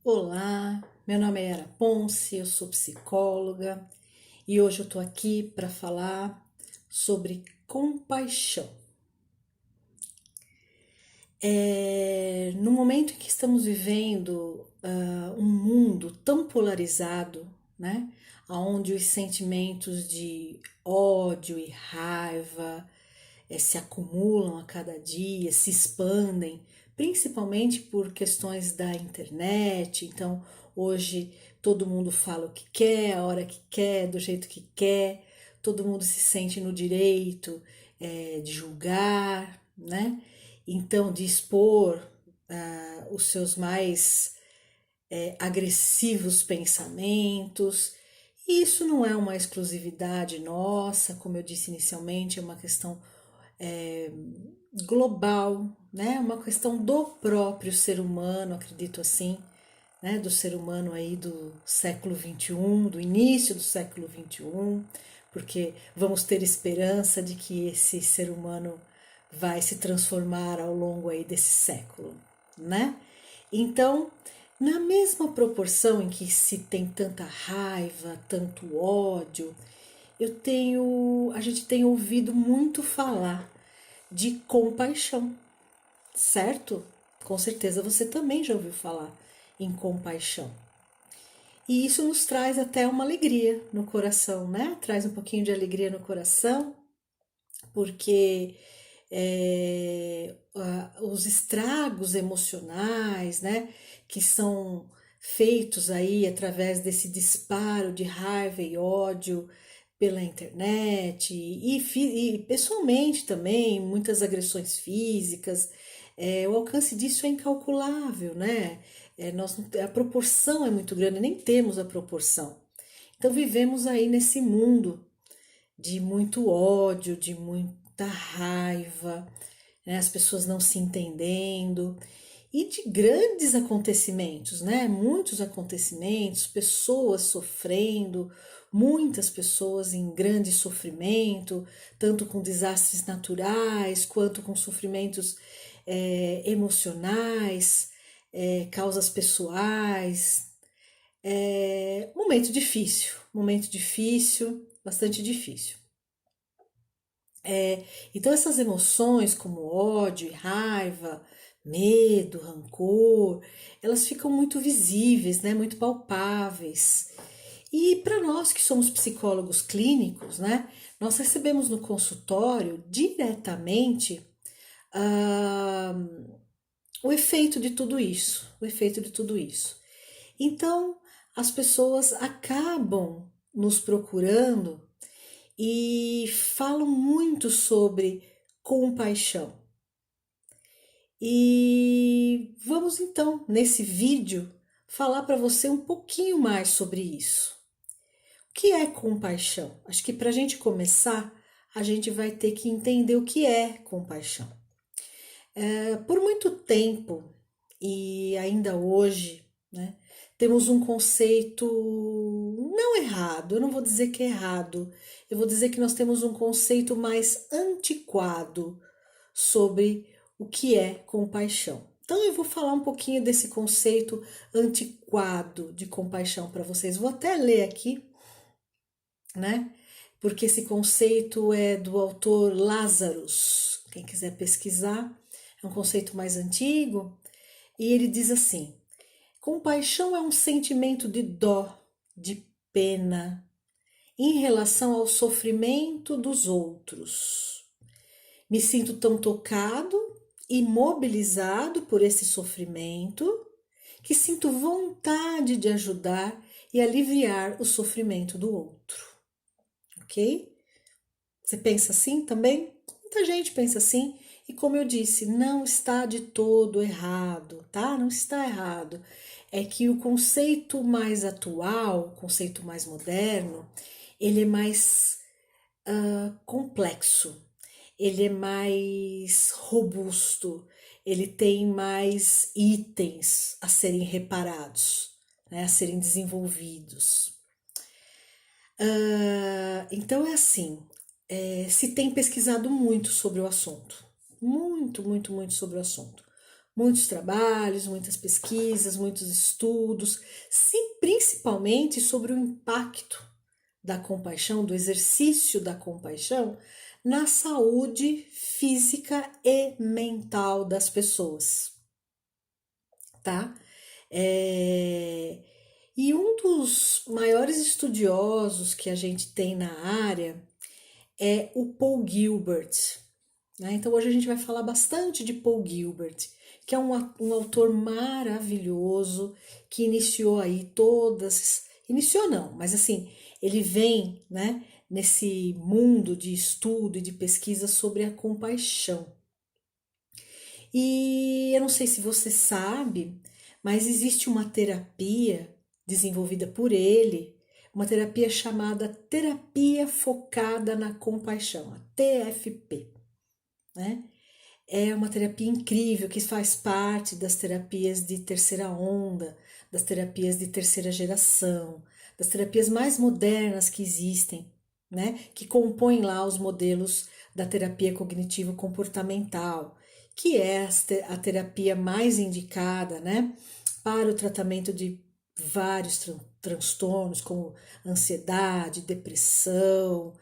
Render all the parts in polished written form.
Olá, meu nome é Yara Ponce, eu sou psicóloga e hoje eu tô aqui para falar sobre compaixão. No momento em que estamos vivendo um mundo tão polarizado, né, onde os sentimentos de ódio e raiva se acumulam a cada dia, se expandem, principalmente por questões da internet. Então, hoje todo mundo fala o que quer, a hora que quer, do jeito que quer, todo mundo se sente no direito de julgar, né? Então, de expor os seus mais agressivos pensamentos. E isso não é uma exclusividade nossa, como eu disse inicialmente, é uma questão é, global, né? Uma questão do próprio ser humano, acredito assim, né? Do ser humano aí do século XXI, do início do século XXI, porque vamos ter esperança de que esse ser humano vai se transformar ao longo aí desse século, né? Então, na mesma proporção em que se tem tanta raiva, tanto ódio, a gente tem ouvido muito falar de compaixão, certo? Com certeza você também já ouviu falar em compaixão. E isso nos traz até uma alegria no coração, né? Traz um pouquinho de alegria no coração, porque os estragos emocionais, né, que são feitos aí através desse disparo de raiva e ódio pela internet e pessoalmente também, muitas agressões físicas, o alcance disso é incalculável, né? A proporção é muito grande, nem temos a proporção. Então vivemos aí nesse mundo de muito ódio, de muita raiva, né? As pessoas não se entendendo e de grandes acontecimentos, né? Muitos acontecimentos, pessoas sofrendo, muitas pessoas em grande sofrimento, tanto com desastres naturais quanto com sofrimentos emocionais, causas pessoais. Momento difícil, bastante difícil. Então essas emoções como ódio e raiva, medo, rancor, elas ficam muito visíveis, né, muito palpáveis. E para nós que somos psicólogos clínicos, né, nós recebemos no consultório diretamente ah, o efeito de tudo isso, o efeito de tudo isso. Então as pessoas acabam nos procurando e falam muito sobre compaixão. E vamos então, nesse vídeo, falar para você um pouquinho mais sobre isso. O que é compaixão? Acho que para a gente começar, a gente vai ter que entender o que é compaixão. Por muito tempo, e ainda hoje, né, temos um conceito não errado, eu não vou dizer que é errado, eu vou dizer que nós temos um conceito mais antiquado sobre o que é compaixão. Então eu vou falar um pouquinho desse conceito antiquado de compaixão para vocês. Vou até ler aqui, né? Porque esse conceito é do autor Lazarus. Quem quiser pesquisar, é um conceito mais antigo. E ele diz assim: compaixão é um sentimento de dó, de pena, em relação ao sofrimento dos outros. Me sinto tão tocado e mobilizado por esse sofrimento que sinto vontade de ajudar e aliviar o sofrimento do outro. Ok? Você pensa assim também? Muita gente pensa assim. E como eu disse, não está de todo errado, tá? Não está errado. É que o conceito mais atual, o conceito mais moderno, ele é mais complexo, ele é mais robusto, ele tem mais itens a serem reparados, né, a serem desenvolvidos. Então é assim, se tem pesquisado muito sobre o assunto, muito sobre o assunto. muitos trabalhos, muitas pesquisas, muitos estudos, sim, principalmente sobre o impacto da compaixão, do exercício da compaixão na saúde física e mental das pessoas, tá? E um dos maiores estudiosos que a gente tem na área é o Paul Gilbert, né? Então hoje a gente vai falar bastante de Paul Gilbert, que é um autor maravilhoso que iniciou aí todas. Iniciou não, mas assim, ele vem, né, nesse mundo de estudo e de pesquisa sobre a compaixão. E eu não sei se você sabe, mas existe uma terapia desenvolvida por ele, uma terapia chamada Terapia Focada na Compaixão, a TFP, né? É uma terapia incrível que faz parte das terapias de terceira onda, das terapias de terceira geração, das terapias mais modernas que existem, né? Que compõem lá os modelos da terapia cognitivo-comportamental, que é a terapia mais indicada, né? Para o tratamento de vários transtornos, como ansiedade, depressão,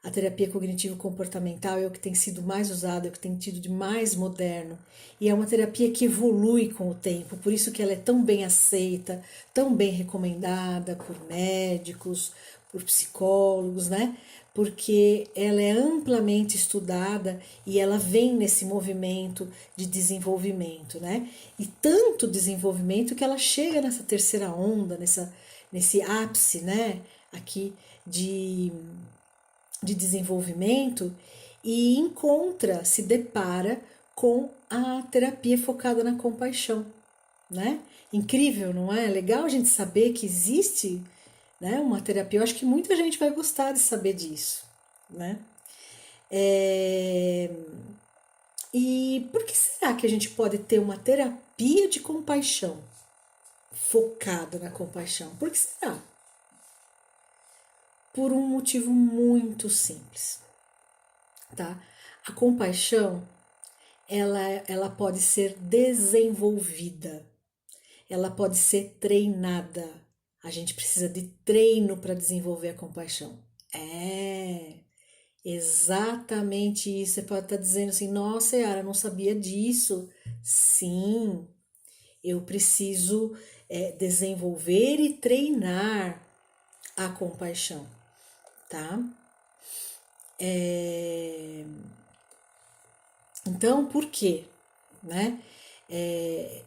a terapia cognitivo-comportamental é o que tem sido mais usado, é o que tem tido de mais moderno. E é uma terapia que evolui com o tempo, por isso que ela é tão bem aceita, tão bem recomendada por médicos, por psicólogos, né? Porque ela é amplamente estudada e ela vem nesse movimento de desenvolvimento, né? E tanto desenvolvimento que ela chega nessa terceira onda, nesse ápice, né? Aqui de desenvolvimento e encontra, se depara com a terapia focada na compaixão, né? Incrível, não é? Legal a gente saber que existe, né, uma terapia. Eu acho que muita gente vai gostar de saber disso, né? E por que será que a gente pode ter uma terapia de compaixão focada na compaixão? Por que será? Por um motivo muito simples, tá? A compaixão, ela pode ser desenvolvida, ela pode ser treinada. A gente precisa de treino para desenvolver a compaixão. É exatamente isso. Você pode estar dizendo assim: nossa, Yara, não sabia disso. Sim, eu preciso desenvolver e treinar a compaixão, tá? Então, por quê? Né?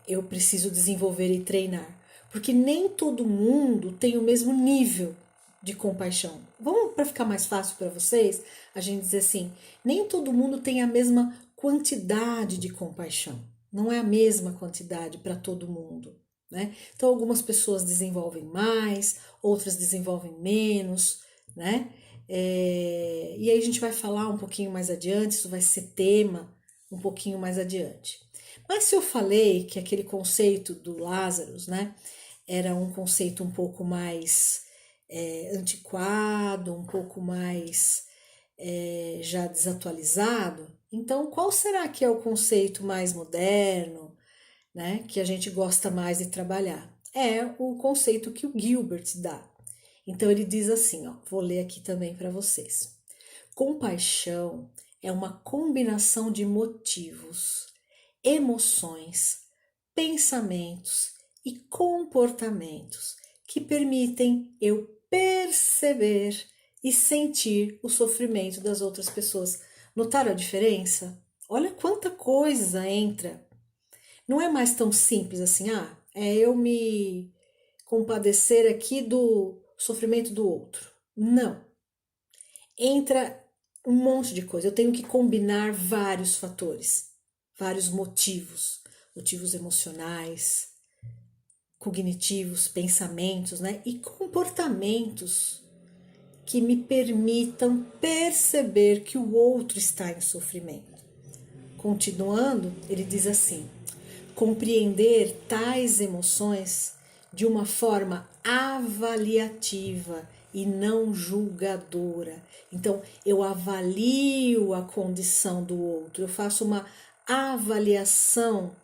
Eu preciso desenvolver e treinar. Porque nem todo mundo tem o mesmo nível de compaixão. Vamos, para ficar mais fácil para vocês, a gente dizer assim: nem todo mundo tem a mesma quantidade de compaixão. Não é a mesma quantidade para todo mundo, né? Então, algumas pessoas desenvolvem mais, outras desenvolvem menos, né? E aí a gente vai falar um pouquinho mais adiante, isso vai ser tema um pouquinho mais adiante. Mas se eu falei que aquele conceito do Lázaro, né, era um conceito um pouco mais antiquado, um pouco mais já desatualizado, então qual será que é o conceito mais moderno, né, que a gente gosta mais de trabalhar? É o conceito que o Gilbert dá. Então ele diz assim, ó, vou ler aqui também para vocês. Compaixão é uma combinação de motivos, emoções, pensamentos e comportamentos que permitem eu perceber e sentir o sofrimento das outras pessoas. Notaram a diferença? Olha quanta coisa entra. Não é mais tão simples assim, é eu me compadecer aqui do sofrimento do outro. Não. Entra um monte de coisa. Eu tenho que combinar vários fatores, vários motivos emocionais, cognitivos, pensamentos, né? E comportamentos que me permitam perceber que o outro está em sofrimento. Continuando, ele diz assim: compreender tais emoções de uma forma avaliativa e não julgadora. Então, eu avalio a condição do outro, eu faço uma avaliação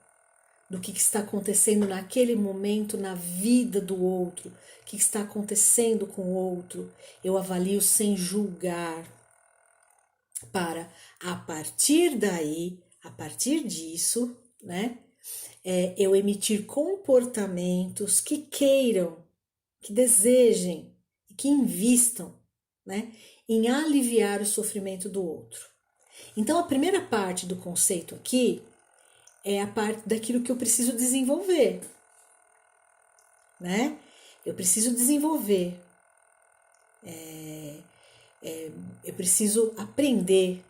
do que está acontecendo naquele momento na vida do outro, o que está acontecendo com o outro. Eu avalio sem julgar, para a partir daí, a partir disso, né, eu emitir comportamentos que queiram, que desejem, que invistam, né, em aliviar o sofrimento do outro. Então, a primeira parte do conceito aqui é a parte daquilo que eu preciso desenvolver, né? Eu preciso desenvolver, eu preciso aprender,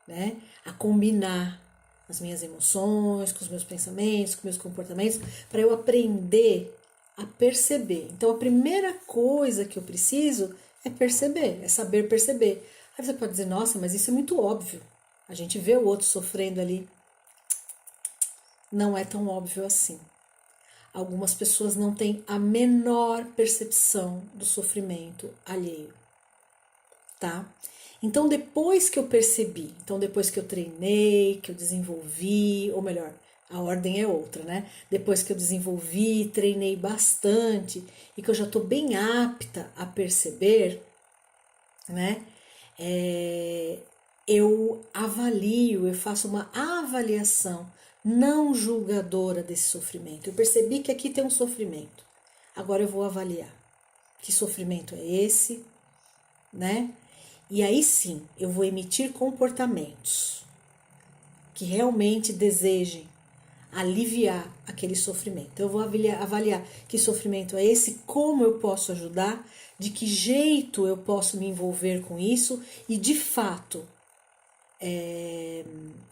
né, a combinar as minhas emoções com os meus pensamentos, com os meus comportamentos, para eu aprender a perceber. Então, a primeira coisa que eu preciso é perceber, é saber perceber. Aí você pode dizer, nossa, mas isso é muito óbvio. A gente vê o outro sofrendo ali. Não é tão óbvio assim. Algumas pessoas não têm a menor percepção do sofrimento alheio, tá? Então, depois que eu percebi, então depois que eu treinei, que eu desenvolvi, ou melhor, a ordem é outra, né? Depois que eu desenvolvi, treinei bastante e que eu já estou bem apta a perceber, né? Eu avalio, eu faço uma avaliação não julgadora desse sofrimento. Eu percebi que aqui tem um sofrimento. Agora eu vou avaliar que sofrimento é esse, né? E aí sim, eu vou emitir comportamentos que realmente desejem aliviar aquele sofrimento. Eu vou avaliar que sofrimento é esse, como eu posso ajudar, de que jeito eu posso me envolver com isso e, de fato,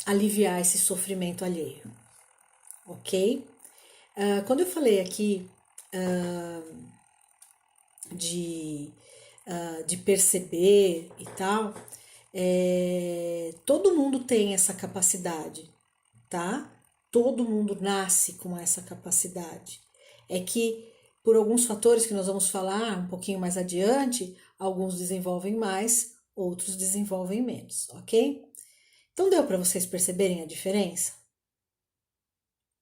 aliviar esse sofrimento alheio, ok? Quando eu falei aqui de perceber e tal, todo mundo tem essa capacidade, tá? Todo mundo nasce com essa capacidade. É que, por alguns fatores que nós vamos falar um pouquinho mais adiante, alguns desenvolvem mais, outros desenvolvem menos, ok? Então deu para vocês perceberem a diferença?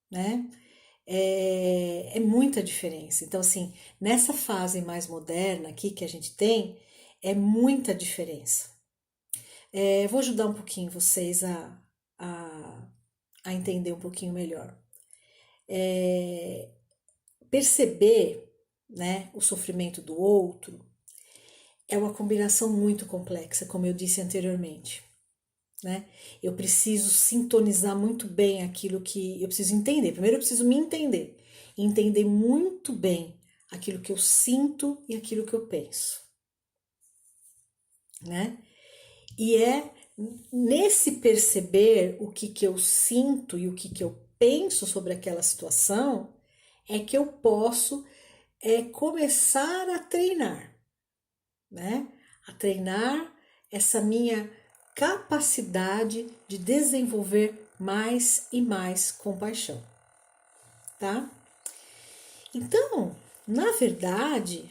Né? É muita diferença. Então, assim, nessa fase mais moderna aqui que a gente tem, é muita diferença. Vou ajudar um pouquinho vocês a, a entender um pouquinho melhor. Perceber, né, o sofrimento do outro é uma combinação muito complexa, como eu disse anteriormente. Né? Eu preciso sintonizar muito bem aquilo que eu preciso entender. Primeiro eu preciso me entender muito bem aquilo que eu sinto e aquilo que eu penso, né? E é nesse perceber o que eu sinto e o que eu penso sobre aquela situação é que eu posso começar a treinar, né? A treinar essa minha capacidade de desenvolver mais e mais compaixão, tá? Então, na verdade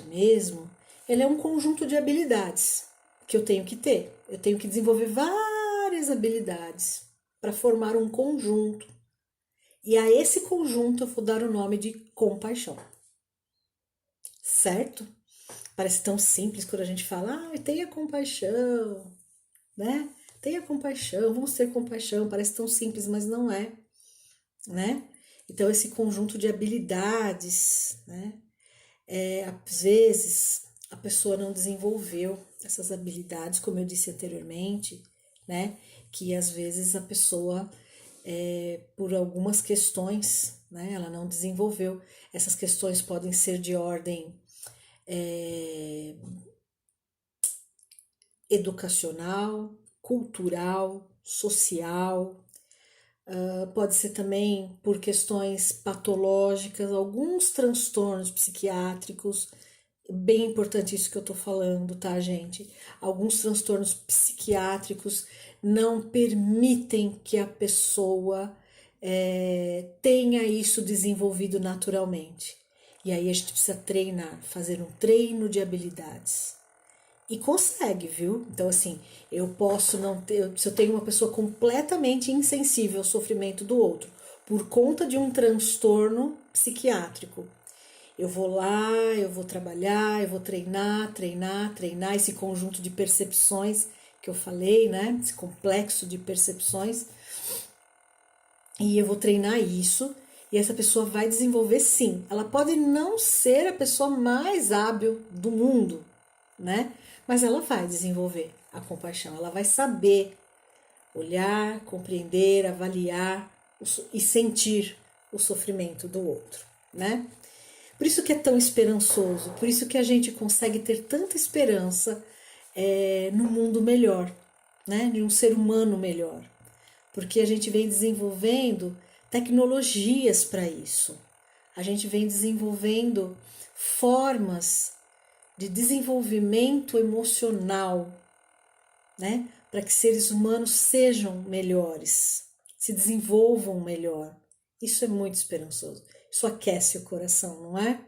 mesmo, ele é um conjunto de habilidades que eu tenho que ter. Eu tenho que desenvolver várias habilidades para formar um conjunto. E a esse conjunto eu vou dar o nome de compaixão. Certo? Parece tão simples quando a gente fala, tenha compaixão, né? Tenha compaixão, vamos ter compaixão, parece tão simples, mas não é, né? Então, esse conjunto de habilidades, né? Às vezes, a pessoa não desenvolveu essas habilidades, como eu disse anteriormente, né? Que às vezes a pessoa, por algumas questões, né? Ela não desenvolveu. Essas questões podem ser de ordem educacional, cultural, social, pode ser também por questões patológicas, alguns transtornos psiquiátricos, bem importante isso que eu tô falando, tá, gente? Alguns transtornos psiquiátricos não permitem que a pessoa tenha isso desenvolvido naturalmente. E aí a gente precisa treinar, fazer um treino de habilidades. E consegue, viu? Então, assim, eu posso não ter. Se eu tenho uma pessoa completamente insensível ao sofrimento do outro, por conta de um transtorno psiquiátrico, eu vou lá, eu vou trabalhar, eu vou treinar esse conjunto de percepções que eu falei, né? Esse complexo de percepções. E eu vou treinar isso. E essa pessoa vai desenvolver sim. Ela pode não ser a pessoa mais hábil do mundo, né? Mas ela vai desenvolver a compaixão. Ela vai saber olhar, compreender, avaliar e sentir o sofrimento do outro, né? Por isso que é tão esperançoso, por isso que a gente consegue ter tanta esperança no mundo melhor, né? De um ser humano melhor. Porque a gente vem desenvolvendo tecnologias para isso. A gente vem desenvolvendo formas de desenvolvimento emocional, né? Para que seres humanos sejam melhores, se desenvolvam melhor. Isso é muito esperançoso. Isso aquece o coração, não é?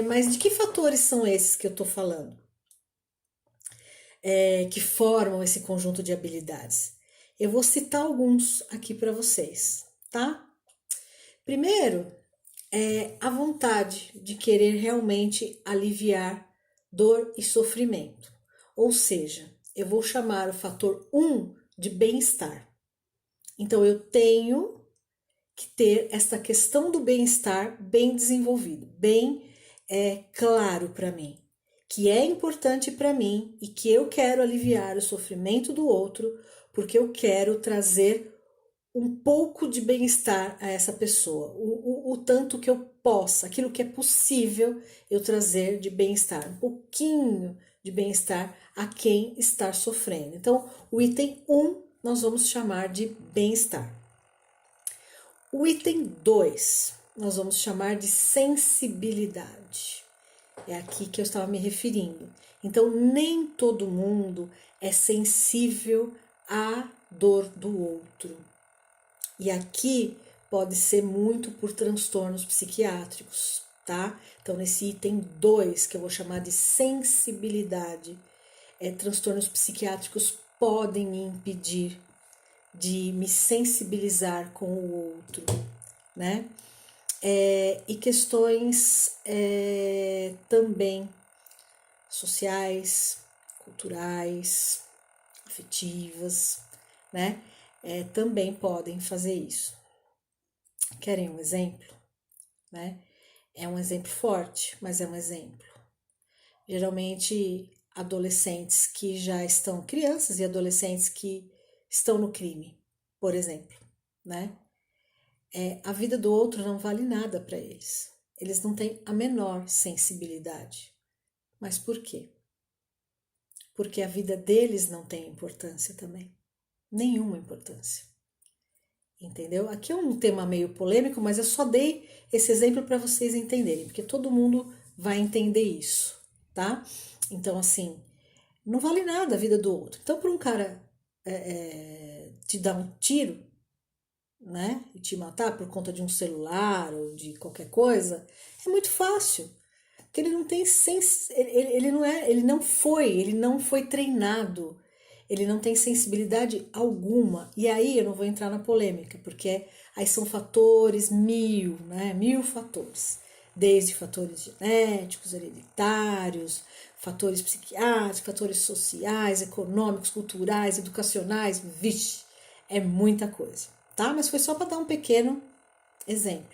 Mas de que fatores são esses que eu estou falando? Que formam esse conjunto de habilidades? Eu vou citar alguns aqui para vocês, tá? Primeiro, a vontade de querer realmente aliviar dor e sofrimento. Ou seja, eu vou chamar o fator 1 de bem-estar. Então, eu tenho que ter essa questão do bem-estar bem desenvolvido, bem claro para mim, que é importante para mim e que eu quero aliviar o sofrimento do outro, porque eu quero trazer um pouco de bem-estar a essa pessoa, o tanto que eu possa, aquilo que é possível eu trazer de bem-estar, um pouquinho de bem-estar a quem está sofrendo. Então, o item 1 nós vamos chamar de bem-estar. O item 2 nós vamos chamar de sensibilidade. É aqui que eu estava me referindo. Então, nem todo mundo é sensível à dor do outro. E aqui pode ser muito por transtornos psiquiátricos, tá? Então, nesse item 2, que eu vou chamar de sensibilidade, transtornos psiquiátricos podem me impedir de me sensibilizar com o outro, né? E questões também sociais, culturais, afetivas, né? Também podem fazer isso. Querem um exemplo? Né? É um exemplo forte, mas é um exemplo. Geralmente, adolescentes que já estão, crianças e adolescentes que estão no crime, por exemplo, né? A vida do outro não vale nada para eles. Eles não têm a menor sensibilidade. Mas por quê? Porque a vida deles não tem importância também. Nenhuma importância. Entendeu? Aqui é um tema meio polêmico, mas eu só dei esse exemplo para vocês entenderem, porque todo mundo vai entender isso, tá? Então, assim, não vale nada a vida do outro. Então, para um cara te dar um tiro, né, e te matar por conta de um celular ou de qualquer coisa, é muito fácil. Porque ele não tem ele não foi treinado, ele não tem sensibilidade alguma. E aí eu não vou entrar na polêmica, porque aí são fatores mil, né? Mil fatores. Desde fatores genéticos, hereditários, fatores psiquiátricos, fatores sociais, econômicos, culturais, educacionais, vixe, é muita coisa, tá? Mas foi só para dar um pequeno exemplo.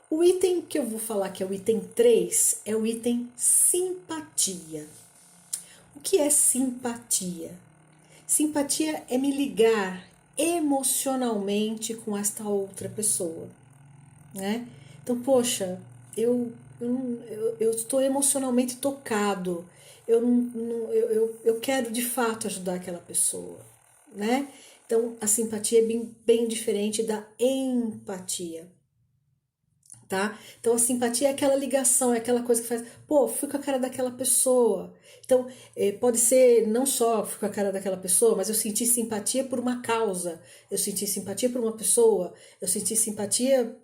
O item que eu vou falar, que é o item 3, é o item simpatia. O que é simpatia? Simpatia é me ligar emocionalmente com esta outra pessoa, né? Então, poxa, eu estou emocionalmente tocado, eu quero de fato ajudar aquela pessoa, né? Então, a simpatia é bem diferente da empatia. Tá? Então a simpatia é aquela ligação, é aquela coisa que faz, pô, fui com a cara daquela pessoa. Então pode ser não só fui com a cara daquela pessoa, mas eu senti simpatia por uma causa, eu senti simpatia por uma pessoa, eu senti simpatia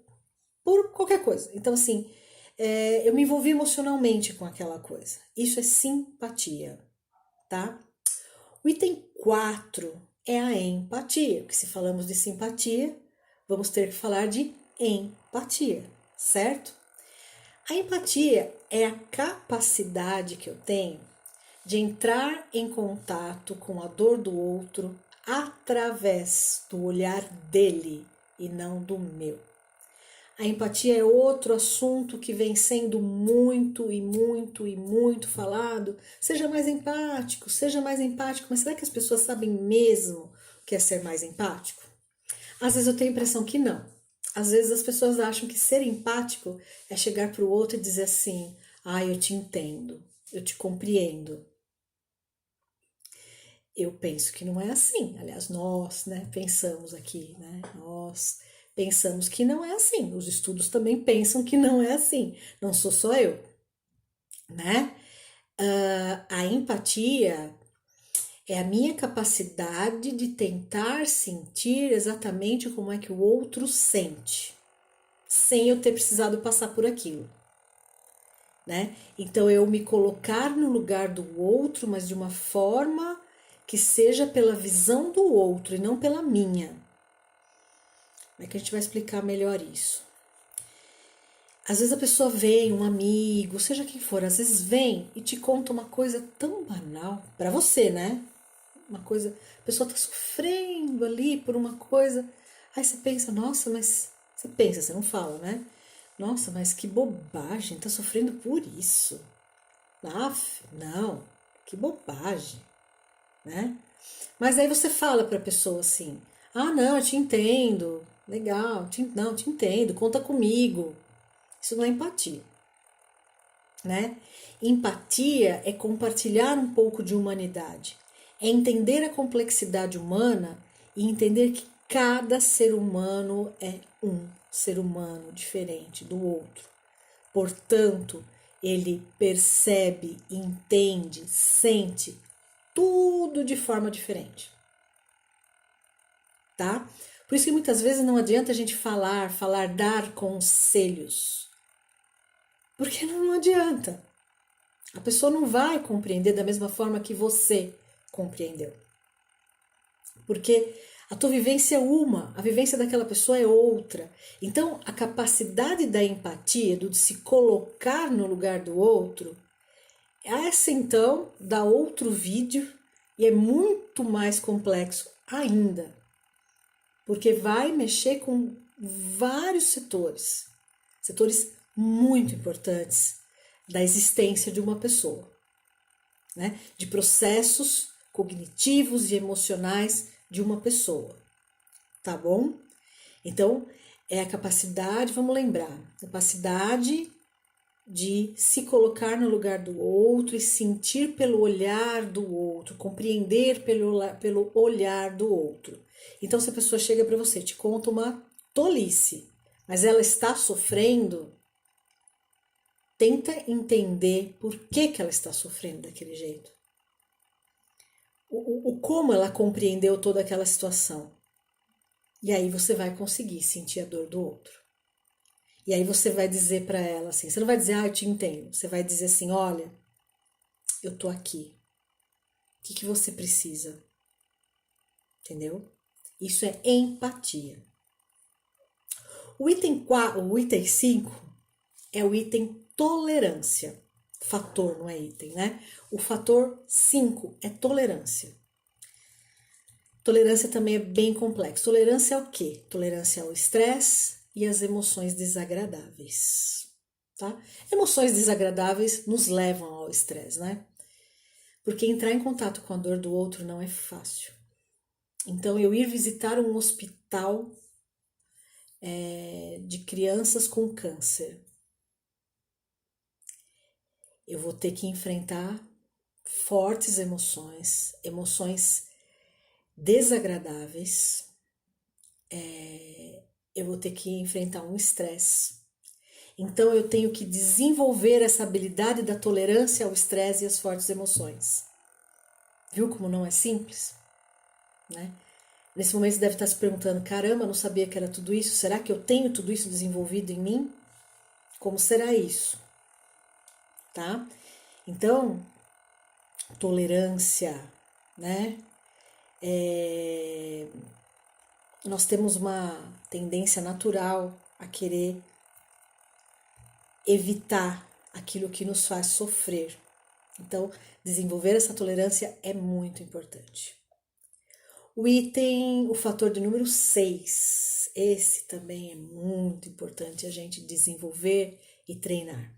por qualquer coisa. Então assim, eu me envolvi emocionalmente com aquela coisa. Isso é simpatia, tá? O item 4 é a empatia, porque se falamos de simpatia, vamos ter que falar de empatia, certo? A empatia é a capacidade que eu tenho de entrar em contato com a dor do outro através do olhar dele e não do meu. A empatia é outro assunto que vem sendo muito e muito e muito falado. Seja mais empático, mas será que as pessoas sabem mesmo o que é ser mais empático? Às vezes eu tenho a impressão que não. Às vezes as pessoas acham que ser empático é chegar para o outro e dizer assim: ah, eu te entendo, eu te compreendo. Eu penso que não é assim. Aliás, nós, né, pensamos aqui, né? Nós pensamos que não é assim. Os estudos também pensam que não é assim. Não sou só eu, né? A empatia é a minha capacidade de tentar sentir exatamente como é que o outro sente, sem eu ter precisado passar por aquilo, né? Então eu me colocar no lugar do outro, mas de uma forma que seja pela visão do outro e não pela minha. Como é que a gente vai explicar melhor isso? Às vezes a pessoa vem, um amigo, seja quem for, às vezes vem e te conta uma coisa tão banal para você, né? Uma coisa, a pessoa tá sofrendo ali por uma coisa. Aí você pensa, nossa, mas você pensa, você não fala, né? Nossa, mas que bobagem, tá sofrendo por isso. Aff, não, que bobagem, né? Mas aí você fala para a pessoa assim: ah, não, eu te entendo, legal, não, te entendo, conta comigo. Isso não é empatia, né? Empatia é compartilhar um pouco de humanidade, é entender a complexidade humana e entender que cada ser humano é um ser humano diferente do outro. Portanto, ele percebe, entende, sente tudo de forma diferente, tá? Por isso que muitas vezes não adianta a gente falar, dar conselhos. Porque não adianta. A pessoa não vai compreender da mesma forma que você compreendeu. Porque a tua vivência é uma, a vivência daquela pessoa é outra. Então, a capacidade da empatia, de se colocar no lugar do outro, essa então dá outro vídeo e é muito mais complexo ainda. Porque vai mexer com vários setores muito importantes da existência de uma pessoa, né? De processos cognitivos e emocionais de uma pessoa, tá bom? Então, é a capacidade, vamos lembrar, capacidade de se colocar no lugar do outro e sentir pelo olhar do outro, compreender pelo olhar do outro. Então, se a pessoa chega para você, te conta uma tolice, mas ela está sofrendo, tenta entender por que ela está sofrendo daquele jeito. O como ela compreendeu toda aquela situação. E aí você vai conseguir sentir a dor do outro. E aí você vai dizer para ela assim, você não vai dizer, ah, eu te entendo. Você vai dizer assim, olha, eu tô aqui. O que você precisa? Entendeu? Isso é empatia. O item 5 é o item tolerância. Fator, não é item, né? O fator 5 é tolerância. Tolerância também é bem complexo. Tolerância ao quê? Tolerância ao estresse e às emoções desagradáveis, tá? Emoções desagradáveis nos levam ao estresse, né? Porque entrar em contato com a dor do outro não é fácil. Então, eu ir visitar um hospital de crianças com câncer, eu vou ter que enfrentar fortes emoções desagradáveis, eu vou ter que enfrentar um estresse. Então eu tenho que desenvolver essa habilidade da tolerância ao estresse e às fortes emoções. Viu como não é simples? Né? Nesse momento você deve estar se perguntando, caramba, não sabia que era tudo isso? Será que eu tenho tudo isso desenvolvido em mim? Como será isso? Tá? Então, tolerância, né? Nós temos uma tendência natural a querer evitar aquilo que nos faz sofrer. Então, desenvolver essa tolerância é muito importante. O fator de número 6, esse também é muito importante a gente desenvolver e treinar.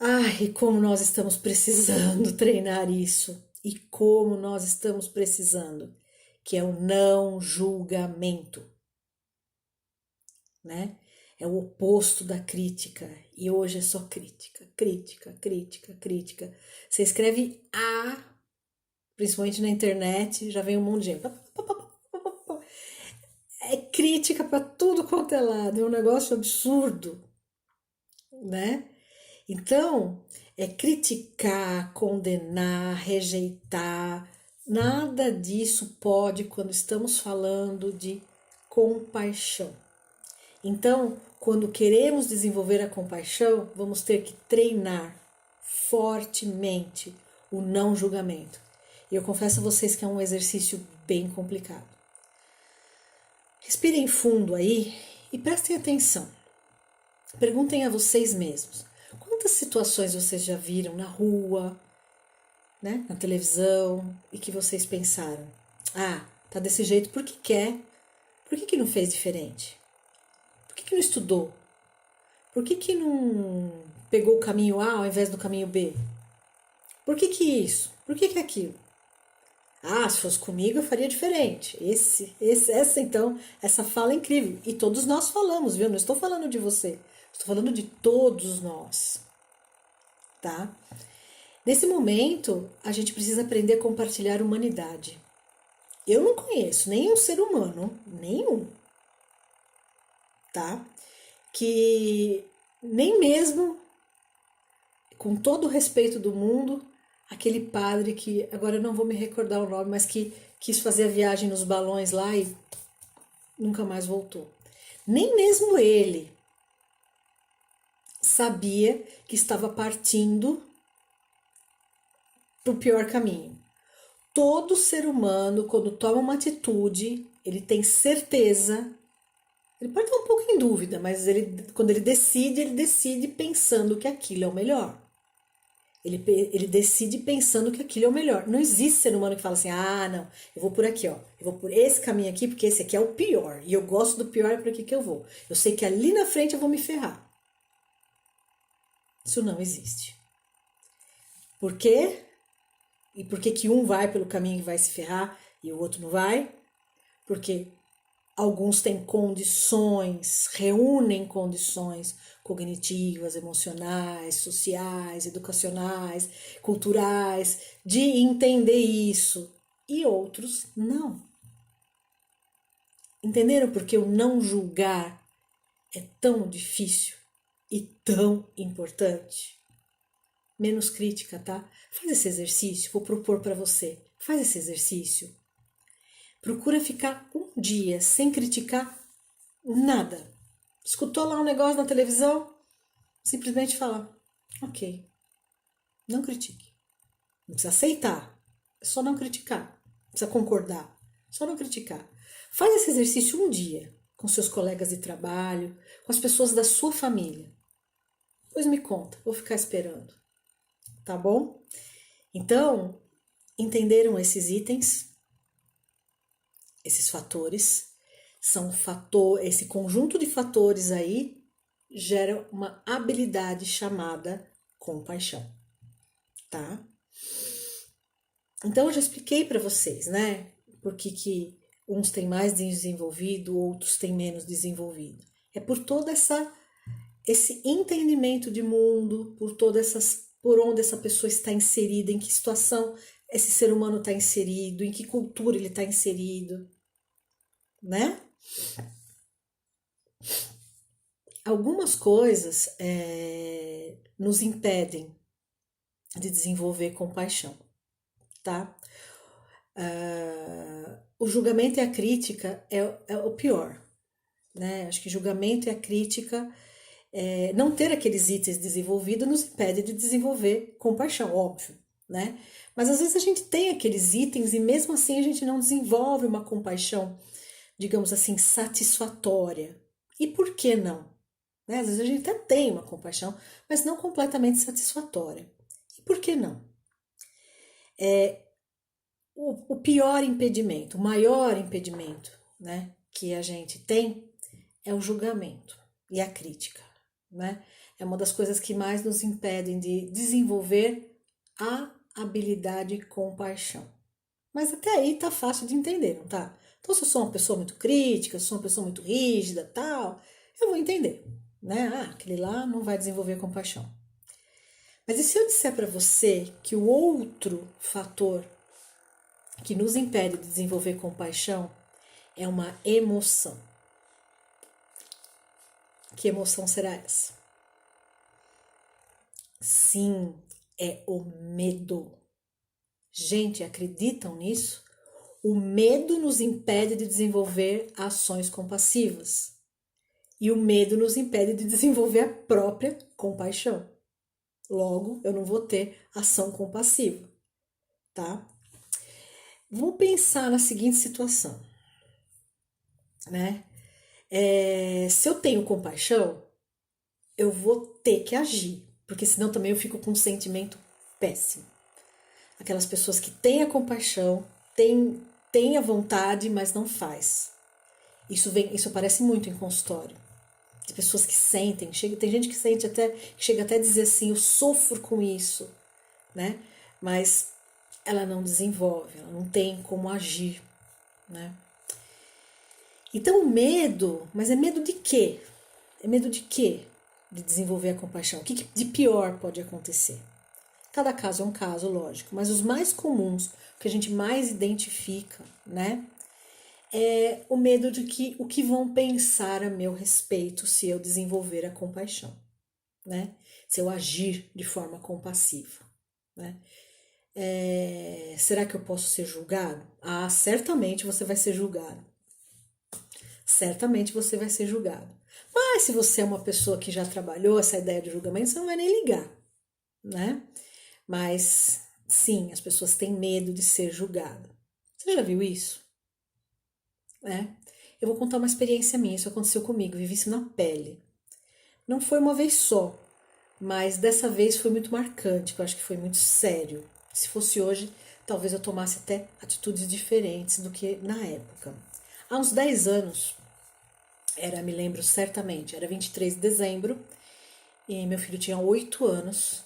Ai, como nós estamos precisando treinar isso, e como nós estamos precisando, que é o não julgamento, né? É o oposto da crítica, e hoje é só crítica, crítica, crítica, crítica. Você escreve A, principalmente na internet, já vem um monte de gente. É crítica para tudo quanto é lado, é um negócio absurdo, né? Então, é criticar, condenar, rejeitar, nada disso pode quando estamos falando de compaixão. Então, quando queremos desenvolver a compaixão, vamos ter que treinar fortemente o não julgamento. E eu confesso a vocês que é um exercício bem complicado. Respirem fundo aí e prestem atenção. Perguntem a vocês mesmos. Quantas situações vocês já viram na rua, né, na televisão, e que vocês pensaram: ah, tá desse jeito porque quer, por que não fez diferente? Por que não estudou? Por que não pegou o caminho A ao invés do caminho B? Por que isso? Por que aquilo? Ah, se fosse comigo eu faria diferente. Essa fala é incrível. E todos nós falamos, viu? Não estou falando de você. Estou falando de todos nós. Tá? Nesse momento, a gente precisa aprender a compartilhar humanidade. Eu não conheço nenhum ser humano, nenhum, tá? Que nem mesmo, com todo o respeito do mundo, aquele padre que, agora eu não vou me recordar o nome, mas que quis fazer a viagem nos balões lá e nunca mais voltou. Nem mesmo ele sabia que estava partindo para o pior caminho. Todo ser humano, quando toma uma atitude, ele tem certeza, ele pode estar um pouco em dúvida, mas quando ele decide pensando que aquilo é o melhor. Ele decide pensando que aquilo é o melhor. Não existe ser humano que fala assim: ah, não, eu vou por aqui, ó. Eu vou por esse caminho aqui, porque esse aqui é o pior. E eu gosto do pior, é por aqui que eu vou. Eu sei que ali na frente eu vou me ferrar. Isso não existe. Por quê? E por que um vai pelo caminho que vai se ferrar e o outro não vai? Porque alguns têm condições, reúnem condições cognitivas, emocionais, sociais, educacionais, culturais, de entender isso, e outros não. Entenderam porque o não julgar é tão difícil e tão importante? Menos crítica, tá? Faz esse exercício, vou propor para você. Faz esse exercício. Procura ficar um dia sem criticar nada. Escutou lá um negócio na televisão? Simplesmente falar: ok, não critique. Não precisa aceitar, é só não criticar. Não precisa concordar, só não criticar. Faz esse exercício um dia com seus colegas de trabalho, com as pessoas da sua família. Depois me conta, vou ficar esperando. Tá bom? Então, entenderam esses itens? Esses fatores são esse conjunto de fatores aí gera uma habilidade chamada compaixão, tá? Então eu já expliquei para vocês, né? Por que uns têm mais desenvolvido, outros têm menos desenvolvido. É por todo esse entendimento de mundo, por onde essa pessoa está inserida, em que situação esse ser humano está inserido, em que cultura ele está inserido, né? Algumas coisas nos impedem de desenvolver compaixão, tá? O julgamento e a crítica é o pior, né? Acho que julgamento e a crítica Não ter aqueles itens desenvolvidos nos impede de desenvolver compaixão, óbvio, né? Mas às vezes a gente tem aqueles itens e mesmo assim a gente não desenvolve uma compaixão, digamos assim, satisfatória. E por que não? Né? Às vezes a gente até tem uma compaixão, mas não completamente satisfatória. E por que não? O pior impedimento, o maior impedimento, né, que a gente tem é o julgamento e a crítica, né? É uma das coisas que mais nos impedem de desenvolver a habilidade compaixão. Mas até aí tá fácil de entender, não tá? Então, se eu sou uma pessoa muito crítica, se eu sou uma pessoa muito rígida, tal, eu vou entender, né? Ah, aquele lá não vai desenvolver compaixão. Mas e se eu disser para você que o outro fator que nos impede de desenvolver compaixão é uma emoção? Que emoção será essa? Sim, é o medo. Gente, acreditam nisso? O medo nos impede de desenvolver ações compassivas. E o medo nos impede de desenvolver a própria compaixão. Logo, eu não vou ter ação compassiva, tá? Vamos pensar na seguinte situação, né? Se eu tenho compaixão, eu vou ter que agir, porque senão também eu fico com um sentimento péssimo. Aquelas pessoas que têm a compaixão, têm a vontade, mas não faz. Isso aparece muito em consultório. De pessoas que sentem, tem gente que sente até, que chega até a dizer assim, eu sofro com isso, né? Mas ela não desenvolve, ela não tem como agir, né? Então o medo, mas é medo de quê? É medo de quê? De desenvolver a compaixão. O que de pior pode acontecer? Cada caso é um caso, lógico, mas os mais comuns, o que a gente mais identifica, né? É o medo de que o que vão pensar a meu respeito se eu desenvolver a compaixão, né? Se eu agir de forma compassiva, né? Será que eu posso ser julgado? Ah, certamente você vai ser julgado. Certamente você vai ser julgado. Mas se você é uma pessoa que já trabalhou essa ideia de julgamento, você não vai nem ligar, né? Mas sim, as pessoas têm medo de ser julgada. Você já viu isso? Eu vou contar uma experiência minha, isso aconteceu comigo, vivi isso na pele. Não foi uma vez só, mas dessa vez foi muito marcante, eu acho que foi muito sério. Se fosse hoje, talvez eu tomasse até atitudes diferentes do que na época. Há uns 10 anos, me lembro certamente, era 23 de dezembro, e meu filho tinha 8 anos,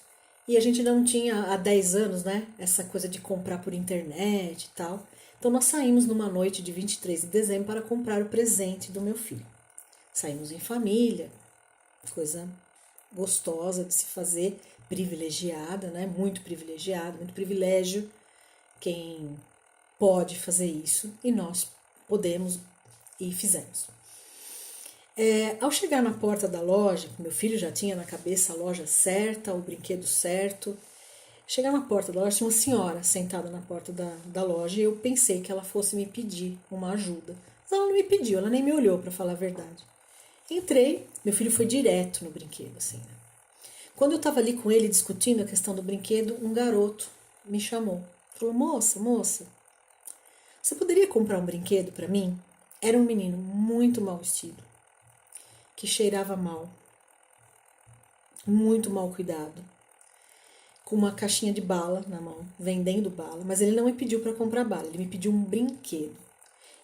e a gente não tinha há 10 anos, né, essa coisa de comprar por internet e tal. Então nós saímos numa noite de 23 de dezembro para comprar o presente do meu filho. Saímos em família, coisa gostosa de se fazer, privilegiada, né? Muito privilegiada, muito privilégio quem pode fazer isso e nós podemos e fizemos. Ao chegar na porta da loja, meu filho já tinha na cabeça a loja certa, o brinquedo certo. Chegar na porta da loja, tinha uma senhora sentada na porta da loja e eu pensei que ela fosse me pedir uma ajuda. Mas ela não me pediu, ela nem me olhou, para falar a verdade. Entrei, meu filho foi direto no brinquedo, assim, né? Quando eu estava ali com ele discutindo a questão do brinquedo, um garoto me chamou. Falou, moça, você poderia comprar um brinquedo para mim? Era um menino muito mal vestido, que cheirava mal, muito mal cuidado, com uma caixinha de bala na mão, vendendo bala, mas ele não me pediu para comprar bala, ele me pediu um brinquedo.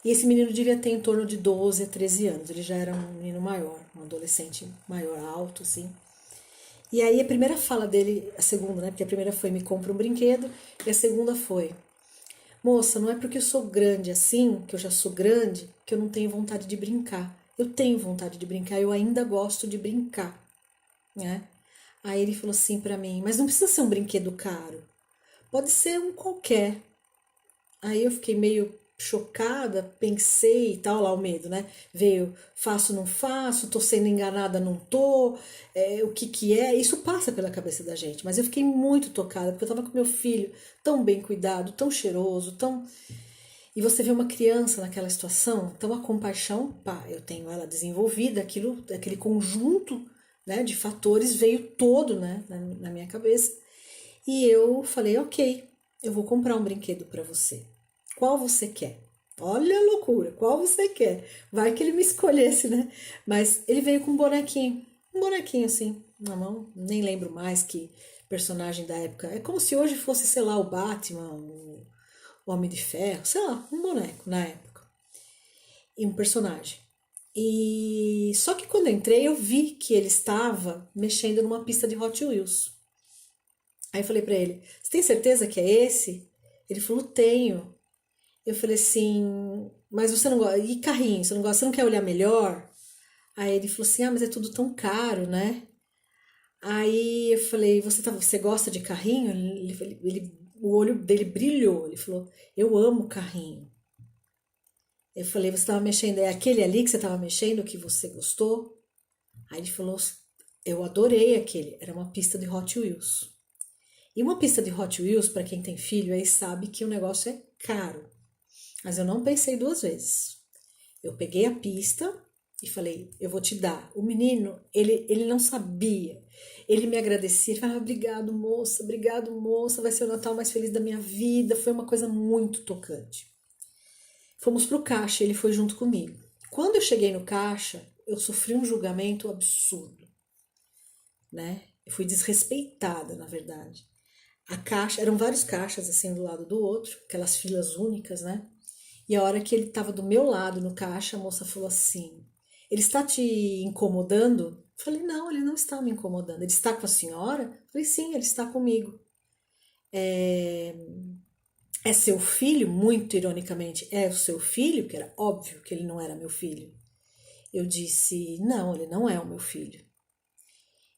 E esse menino devia ter em torno de 12 a 13 anos, ele já era um menino maior, um adolescente maior, alto, assim. E aí a primeira fala dele, a segunda, né? Porque a primeira foi me compra um brinquedo, e a segunda foi, moça, não é porque eu sou grande assim, que eu já sou grande, que eu não tenho vontade de brincar. Eu tenho vontade de brincar, eu ainda gosto de brincar, né? Aí ele falou assim pra mim, mas não precisa ser um brinquedo caro, pode ser um qualquer. Aí eu fiquei meio chocada, pensei e tal, lá o medo, né? Veio, faço, não faço, tô sendo enganada, não tô, o que que é? Isso passa pela cabeça da gente, mas eu fiquei muito tocada, porque eu tava com meu filho tão bem cuidado, tão cheiroso, tão... E você vê uma criança naquela situação, então a compaixão, pá, eu tenho ela desenvolvida, aquele conjunto né, de fatores, veio todo, né, na minha cabeça. E eu falei, ok, eu vou comprar um brinquedo para você. Qual você quer? Olha a loucura, qual você quer? Vai que ele me escolhesse, né? Mas ele veio com um bonequinho assim, na mão, nem lembro mais que personagem da época. É como se hoje fosse, sei lá, o Batman, o Homem de Ferro, sei lá, um boneco na época. E um personagem. E só que quando eu entrei, eu vi que ele estava mexendo numa pista de Hot Wheels. Aí eu falei pra ele: "Você tem certeza que é esse?" Ele falou: "Tenho." Eu falei assim: "Mas você não gosta? E carrinho? Você não gosta? Você não quer olhar melhor?" Aí ele falou assim: "Ah, mas é tudo tão caro, né?" Aí eu falei: "Você gosta de carrinho?" O olho dele brilhou. Ele falou: "Eu amo carrinho." Eu falei: "Você estava mexendo? É aquele ali que você estava mexendo que você gostou?" Aí ele falou: "Eu adorei aquele. Era uma pista de Hot Wheels." E uma pista de Hot Wheels, para quem tem filho, aí sabe que o negócio é caro. Mas eu não pensei duas vezes. Eu peguei a pista e falei, eu vou te dar. O menino, ele não sabia. Ele me agradecia, ele falava, obrigado, moça, vai ser o Natal mais feliz da minha vida. Foi uma coisa muito tocante. Fomos pro caixa, ele foi junto comigo. Quando eu cheguei no caixa, eu sofri um julgamento absurdo, né? Eu fui desrespeitada, na verdade. A caixa, eram vários caixas assim do lado do outro, aquelas filas únicas, né? E a hora que ele estava do meu lado no caixa, a moça falou assim: "Ele está te incomodando?" Eu falei: "Não, ele não está me incomodando. Ele está com a senhora?" Eu falei: "Sim, ele está comigo." É seu filho? Muito ironicamente, é o seu filho? Que era óbvio que ele não era meu filho. Eu disse: "Não, ele não é o meu filho."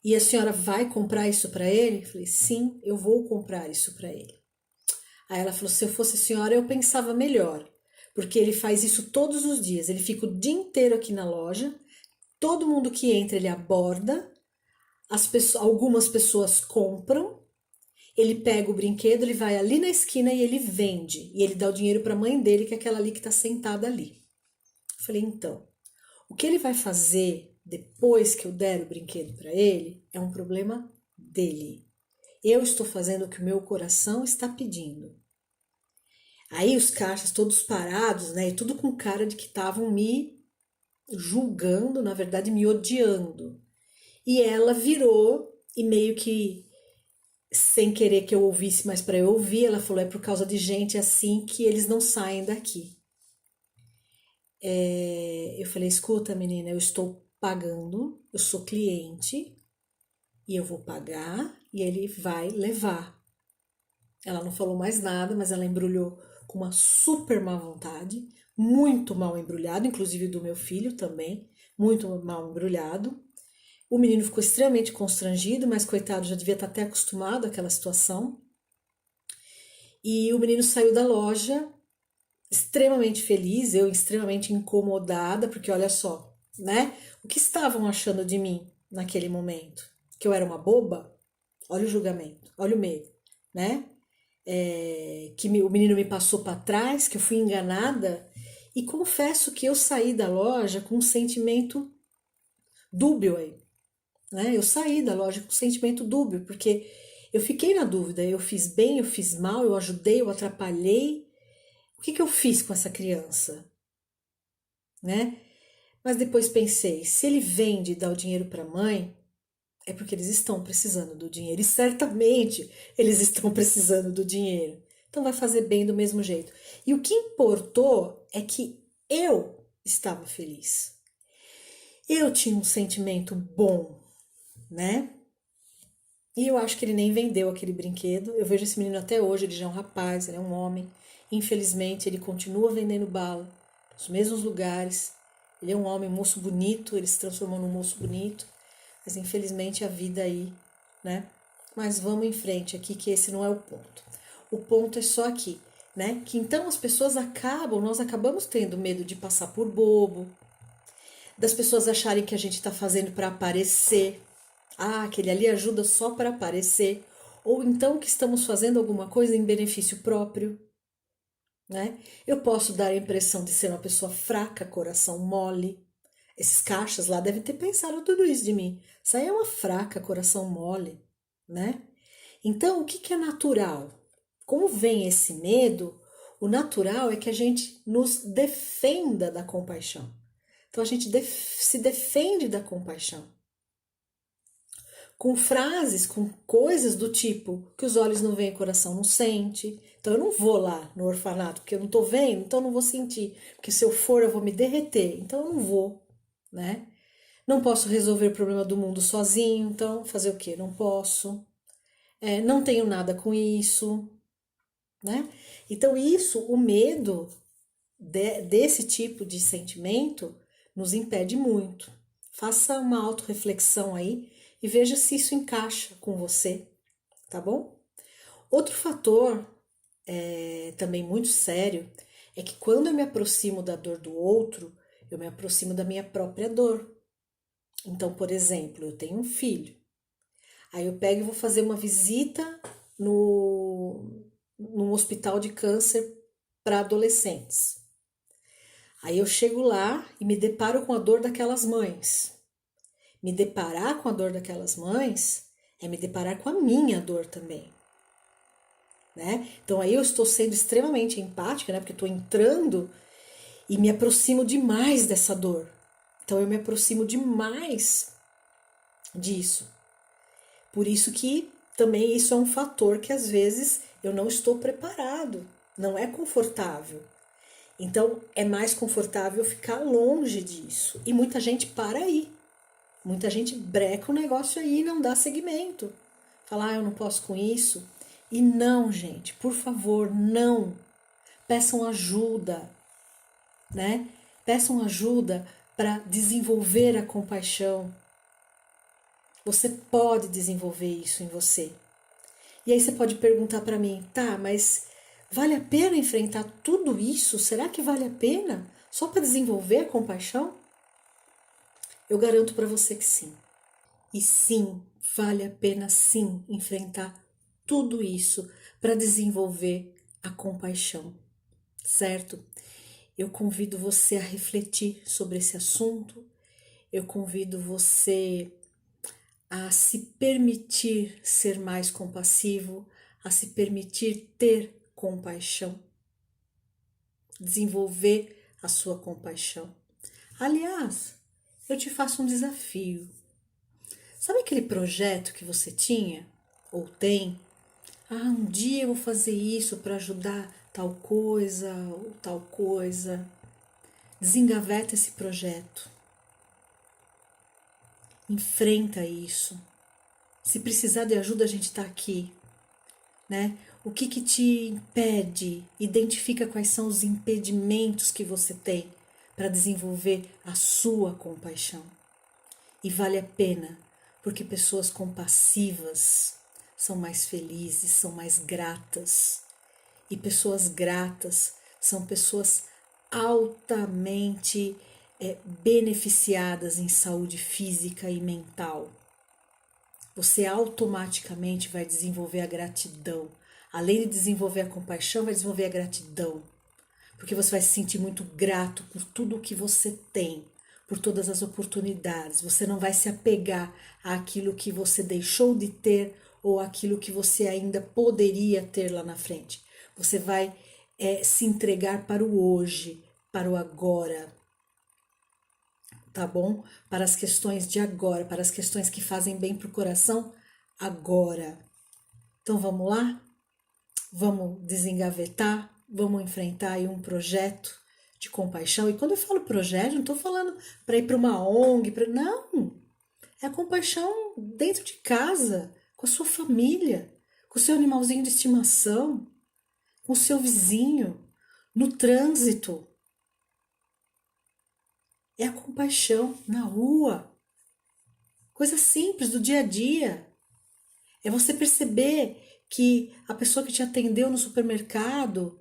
"E a senhora vai comprar isso para ele?" Eu falei: "Sim, eu vou comprar isso para ele." Aí ela falou: "Se eu fosse a senhora, eu pensava melhor, porque ele faz isso todos os dias. Ele fica o dia inteiro aqui na loja, todo mundo que entra ele aborda, algumas pessoas compram, ele pega o brinquedo, ele vai ali na esquina e ele vende. E ele dá o dinheiro para a mãe dele, que é aquela ali que está sentada ali." Eu falei: "Então, o que ele vai fazer depois que eu der o brinquedo para ele é um problema dele. Eu estou fazendo o que o meu coração está pedindo." Aí os caixas todos parados, né? E tudo com cara de que estavam me julgando, na verdade me odiando. E ela virou e meio que sem querer que eu ouvisse, mas para eu ouvir, ela falou: "É por causa de gente assim que eles não saem daqui." Eu falei: "Escuta, menina, eu estou pagando, eu sou cliente e eu vou pagar e ele vai levar." Ela não falou mais nada, mas ela embrulhou com uma super má vontade, muito mal embrulhado, inclusive do meu filho também, muito mal embrulhado. O menino ficou extremamente constrangido, mas coitado, já devia estar até acostumado àquela situação. E o menino saiu da loja extremamente feliz, eu extremamente incomodada, porque olha só, né? O que estavam achando de mim naquele momento? Que eu era uma boba? Olha o julgamento, olha o medo, né? O menino me passou para trás, que eu fui enganada, e confesso que eu saí da loja com um sentimento dúbio aí, né? Eu saí da loja com um sentimento dúbio, porque eu fiquei na dúvida, eu fiz bem, eu fiz mal, eu ajudei, eu atrapalhei, o que eu fiz com essa criança, né? Mas depois pensei, se ele vende e dá o dinheiro para a mãe, é porque eles estão precisando do dinheiro. E certamente eles estão precisando do dinheiro. Então vai fazer bem do mesmo jeito. E o que importou é que eu estava feliz. Eu tinha um sentimento bom, né? E eu acho que ele nem vendeu aquele brinquedo. Eu vejo esse menino até hoje, ele já é um rapaz, ele é um homem. Infelizmente, ele continua vendendo bala nos mesmos lugares. Ele é um homem, um moço bonito, ele se transformou num moço bonito. Mas infelizmente a vida aí, né? Mas vamos em frente aqui, que esse não é o ponto. O ponto é só aqui, né? Que então as pessoas nós acabamos tendo medo de passar por bobo, das pessoas acharem que a gente está fazendo para aparecer. Ah, aquele ali ajuda só para aparecer. Ou então que estamos fazendo alguma coisa em benefício próprio, né? Eu posso dar a impressão de ser uma pessoa fraca, coração mole. Esses caixas lá devem ter pensado tudo isso de mim. Isso aí é uma fraca, coração mole, né? Então, o que que é natural? Como vem esse medo, o natural é que a gente nos defenda da compaixão. Então, a gente se defende da compaixão. Com frases, com coisas do tipo que os olhos não veem, o coração não sente. Então eu não vou lá no orfanato porque eu não tô vendo, então eu não vou sentir, porque se eu for eu vou me derreter, então eu não vou, né? Não posso resolver o problema do mundo sozinho, então fazer o quê? Não posso. Não tenho nada com isso, né? Então isso, o medo desse tipo de sentimento nos impede muito. Faça uma autorreflexão aí e veja se isso encaixa com você, tá bom? Outro fator também muito sério é que quando eu me aproximo da dor do outro, eu me aproximo da minha própria dor. Então, por exemplo, eu tenho um filho. Aí eu pego e vou fazer uma visita num hospital de câncer para adolescentes. Aí eu chego lá e me deparo com a dor daquelas mães. Me deparar com a dor daquelas mães é me deparar com a minha dor também, né? Então aí eu estou sendo extremamente empática, né? Porque eu estou entrando e me aproximo demais dessa dor. Então eu me aproximo demais disso. Por isso que também isso é um fator que às vezes eu não estou preparado, não é confortável. Então é mais confortável ficar longe disso. E muita gente para aí. Muita gente breca o negócio aí e não dá seguimento. Fala, eu não posso com isso. E não, gente, por favor, não. Peçam ajuda, né? Peçam ajuda para desenvolver a compaixão. Você pode desenvolver isso em você. E aí você pode perguntar para mim, tá, mas vale a pena enfrentar tudo isso? Será que vale a pena só para desenvolver a compaixão? Eu garanto para você que sim. E sim, vale a pena sim enfrentar tudo isso para desenvolver a compaixão, certo? Eu convido você a refletir sobre esse assunto, eu convido você a se permitir ser mais compassivo, a se permitir ter compaixão, desenvolver a sua compaixão. Aliás, eu te faço um desafio. Sabe aquele projeto que você tinha ou tem? Um dia eu vou fazer isso para ajudar tal coisa ou tal coisa. Desengaveta esse projeto. Enfrenta isso. Se precisar de ajuda, a gente está aqui, né? O que que te impede? Identifica quais são os impedimentos que você tem para desenvolver a sua compaixão. E vale a pena, porque pessoas compassivas são mais felizes, são mais gratas. E pessoas gratas são pessoas altamente beneficiadas em saúde física e mental. Você automaticamente vai desenvolver a gratidão. Além de desenvolver a compaixão, vai desenvolver a gratidão. Porque você vai se sentir muito grato por tudo o que você tem, por todas as oportunidades. Você não vai se apegar àquilo que você deixou de ter ou àquilo que você ainda poderia ter lá na frente. Você vai se entregar para o hoje, para o agora, tá bom? Para as questões de agora, para as questões que fazem bem para o coração agora. Então vamos lá? Vamos desengavetar, vamos enfrentar aí um projeto de compaixão. E quando eu falo projeto, não estou falando para ir para uma ONG, não. É a compaixão dentro de casa, com a sua família, com o seu animalzinho de estimação, com o seu vizinho, no trânsito. É a compaixão na rua. Coisa simples do dia a dia. É você perceber que a pessoa que te atendeu no supermercado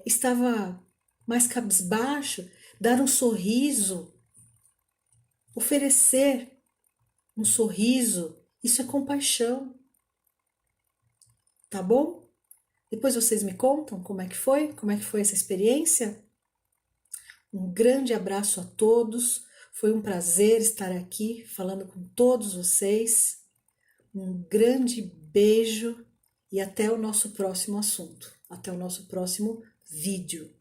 estava mais cabisbaixo, dar um sorriso, oferecer um sorriso, isso é compaixão, tá bom? Depois vocês me contam como é que foi essa experiência. Um grande abraço a todos. Foi um prazer estar aqui falando com todos vocês. Um grande beijo e até o nosso próximo assunto, até o nosso próximo vídeo.